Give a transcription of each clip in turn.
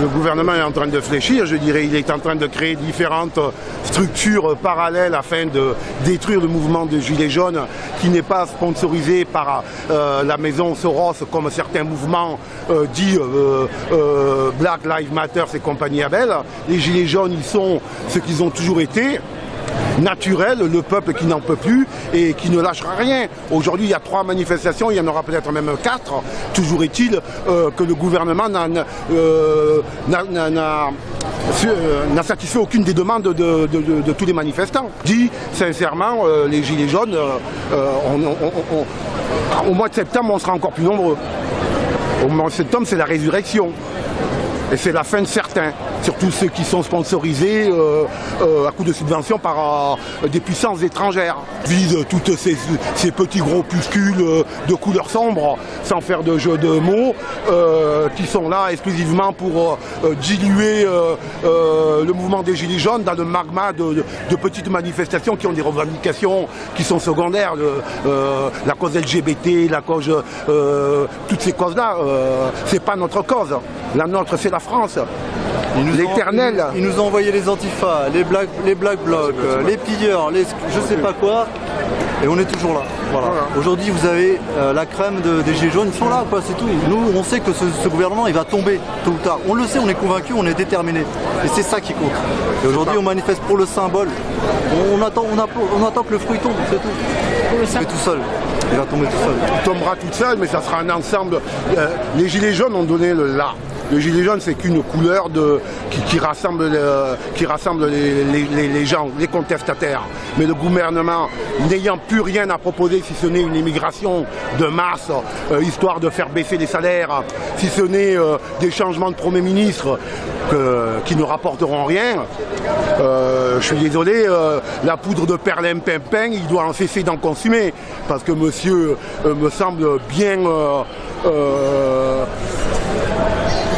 le gouvernement est en train de fléchir, je dirais, il est en train de créer différentes structures parallèles afin de détruire le mouvement de Gilets jaunes qui n'est pas sponsorisé par la maison Soros comme certains mouvements dits Black Lives Matter et compagnie Abel. Les Gilets jaunes, ils sont ce qu'ils ont toujours été. Naturel, le peuple qui n'en peut plus et qui ne lâchera rien. Aujourd'hui, il y a 3 manifestations, il y en aura peut-être même 4. Toujours est-il que le gouvernement n'a satisfait aucune des demandes de tous les manifestants. Dit sincèrement, les Gilets jaunes, au mois de septembre, on sera encore plus nombreux. Au mois de septembre, c'est la résurrection. Et c'est la fin de certains, surtout ceux qui sont sponsorisés à coup de subventions par des puissances étrangères. Visent toutes ces petits groupuscules de couleur sombre, sans faire de jeu de mots, qui sont là exclusivement pour diluer le mouvement des Gilets jaunes dans le magma de petites manifestations qui ont des revendications qui sont secondaires. La cause LGBT, la cause, toutes ces causes-là, c'est pas notre cause. La nôtre, c'est la France. L'éternel. Ils nous ont envoyé les antifas, les black blocs, les pilleurs, les je sais pas quoi, et on est toujours là. Voilà. Aujourd'hui, vous avez la crème des Gilets jaunes, ils sont là, quoi, c'est tout. Nous, on sait que ce gouvernement, il va tomber tôt ou tard. On le sait, on est convaincus, on est déterminés. Et c'est ça qui compte. Et aujourd'hui, on manifeste pour le symbole. On attend que le fruit tombe, c'est tout. Mais tout seul. Il va tomber tout seul. Il tombera tout seul, mais ça sera un ensemble. Les Gilets jaunes ont donné le là. Le gilet jaune, c'est qu'une couleur qui rassemble les gens, les contestataires. Mais le gouvernement, n'ayant plus rien à proposer, si ce n'est une immigration de masse, histoire de faire baisser les salaires, si ce n'est des changements de Premier ministre qui ne rapporteront rien, je suis désolé, la poudre de perlimpinpin, il doit en cesser d'en consommer. Parce que monsieur me semble bien...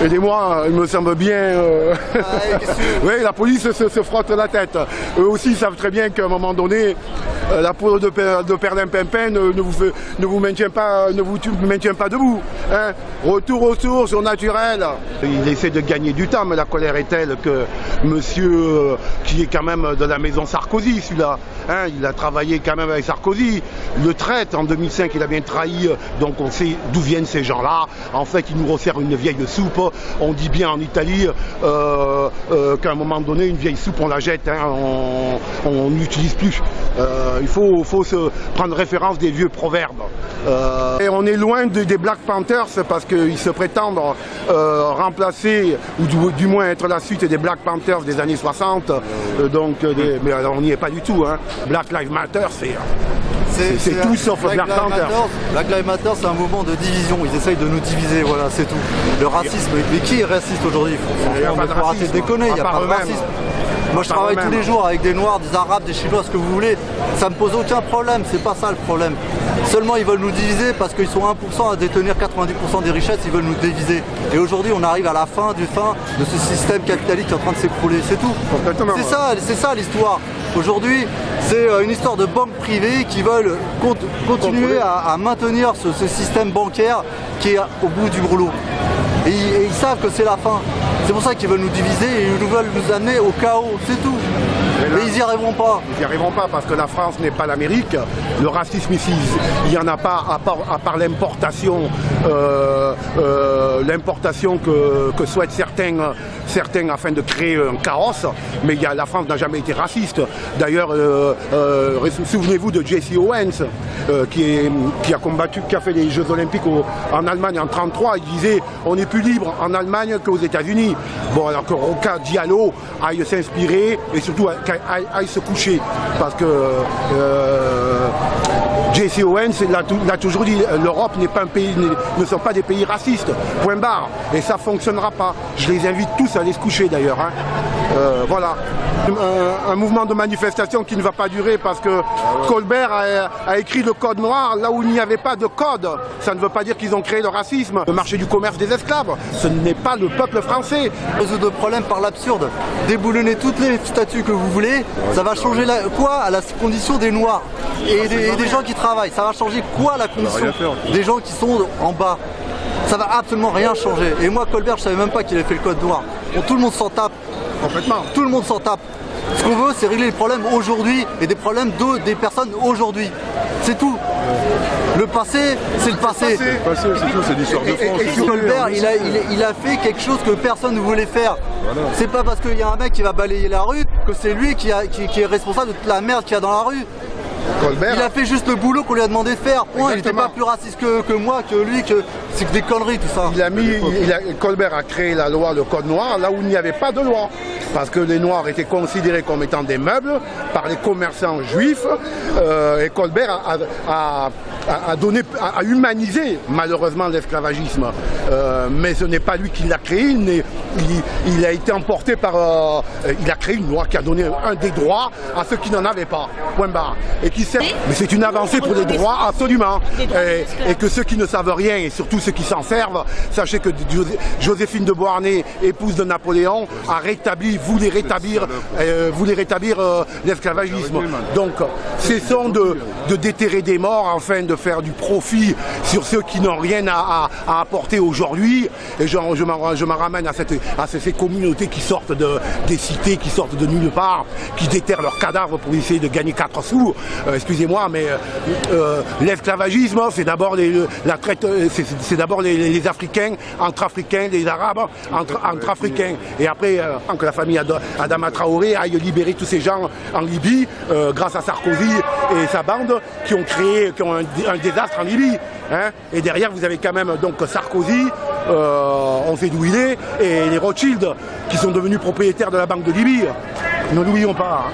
Aidez-moi, il me semble bien... Oui, la police se frotte la tête. Eux aussi savent très bien qu'à un moment donné, la poudre de perlimpinpin ne vous maintient pas debout. Hein. Retour aux sources, au naturel. Il essaie de gagner du temps, mais la colère est telle que monsieur, qui est quand même de la maison Sarkozy, celui-là, hein, il a travaillé quand même avec Sarkozy, le traite en 2005, il a bien trahi, donc on sait d'où viennent ces gens-là. En fait, il nous resserre une vieille soupe. On dit bien en Italie qu'à un moment donné, une vieille soupe, on la jette, hein, on n'utilise plus. Il faut se prendre référence des vieux proverbes. Et on est loin des Black Panthers parce qu'ils se prétendent remplacer, ou du moins être la suite des Black Panthers des années 60. Mais alors, on n'y est pas du tout. Hein. Black Lives Matter, c'est tout sauf Black Panthers. Black Lives Matter, c'est un mouvement de division. Ils essayent de nous diviser, voilà, c'est tout. Le racisme, mais qui est raciste aujourd'hui? Il faut arrêter de déconner, il n'y a pas de racisme. Moi je travaille tous les jours avec des Noirs, des Arabes, des Chinois, ce que vous voulez. Ça me pose aucun problème, c'est pas ça le problème. Seulement ils veulent nous diviser parce qu'ils sont 1% à détenir 90% des richesses, ils veulent nous diviser. Et aujourd'hui on arrive à la fin de ce système capitaliste qui est en train de s'écrouler, c'est tout. C'est ça l'histoire. Aujourd'hui c'est une histoire de banques privées qui veulent continuer à maintenir ce système bancaire qui est au bout du rouleau. Et ils savent que c'est la fin. C'est pour ça qu'ils veulent nous diviser et ils veulent nous amener au chaos, c'est tout. Mais ils n'y arriveront pas. Ils n'y arriveront pas parce que la France n'est pas l'Amérique. Le racisme ici, il n'y en a pas à part l'importation que souhaitent certains afin de créer un chaos. Mais la France n'a jamais été raciste. D'ailleurs, souvenez-vous de Jesse Owens qui a fait les Jeux Olympiques en Allemagne en 1933. Il disait on est plus libre en Allemagne qu'aux États-Unis. Bon, alors que Roca Diallo aille s'inspirer et surtout aille se coucher. Parce que Jesse Owens l'a toujours dit, l'Europe n'est pas un pays, ne sont pas des pays racistes. Point barre. Et ça ne fonctionnera pas. Je les invite tous à aller se coucher d'ailleurs. Hein. Voilà. Un mouvement de manifestation qui ne va pas durer parce que Colbert a écrit le code noir là où il n'y avait pas de code. Ça ne veut pas dire qu'ils ont créé le racisme. Le marché du commerce des esclaves, ce n'est pas le peuple français. Résoudre le problème par l'absurde. Déboulonner toutes les statuts que vous voulez, ça va changer quoi à la condition des Noirs et des gens qui travaillent. Ça va changer quoi la condition des gens qui sont en bas. Ça va absolument rien changer. Et moi, Colbert, je savais même pas qu'il avait fait le code noir. tout le monde s'en tape. Complètement. Tout le monde s'en tape. Ce qu'on veut, c'est régler les problèmes aujourd'hui et des problèmes des personnes aujourd'hui. C'est tout. Le passé, c'est le passé. Le passé, c'est tout, c'est l'histoire de France. Et Colbert, il a fait quelque chose que personne ne voulait faire. Voilà. C'est pas parce qu'il y a un mec qui va balayer la rue que c'est lui qui est responsable de toute la merde qu'il y a dans la rue. Colbert. Il a fait juste le boulot qu'on lui a demandé de faire. Point. Il n'était pas plus raciste que moi, que lui, que c'est que des conneries tout ça. Colbert a créé la loi, le code noir, là où il n'y avait pas de loi. Parce que les Noirs étaient considérés comme étant des meubles par les commerçants juifs. Et Colbert a humanisé malheureusement l'esclavagisme. Mais ce n'est pas lui qui l'a créé. Il a été emporté par... il a créé une loi qui a donné des droits à ceux qui n'en avaient pas. Point barre. Mais c'est une avancée pour les droits, absolument. Et que ceux qui ne savent rien, et surtout ceux qui s'en servent, sachez que Joséphine de Beauharnais, épouse de Napoléon, voulait rétablir l'esclavagisme. Donc, cessons de déterrer des morts afin de faire du profit sur ceux qui n'ont rien à apporter aujourd'hui. Et je m'en ramène à ces communautés qui sortent des cités, qui sortent de nulle part, qui déterrent leurs cadavres pour essayer de gagner 4 sous. Excusez-moi, mais l'esclavagisme, c'est d'abord c'est d'abord les Africains, entre Africains, les Arabes, entre Africains. Et après, que la famille Adama Traoré aille libérer tous ces gens en Libye, grâce à Sarkozy et sa bande, qui ont un désastre en Libye. Hein. Et derrière, vous avez quand même donc Sarkozy, on sait d'où il est, et les Rothschild, qui sont devenus propriétaires de la Banque de Libye. Ne l'oublions pas. Hein.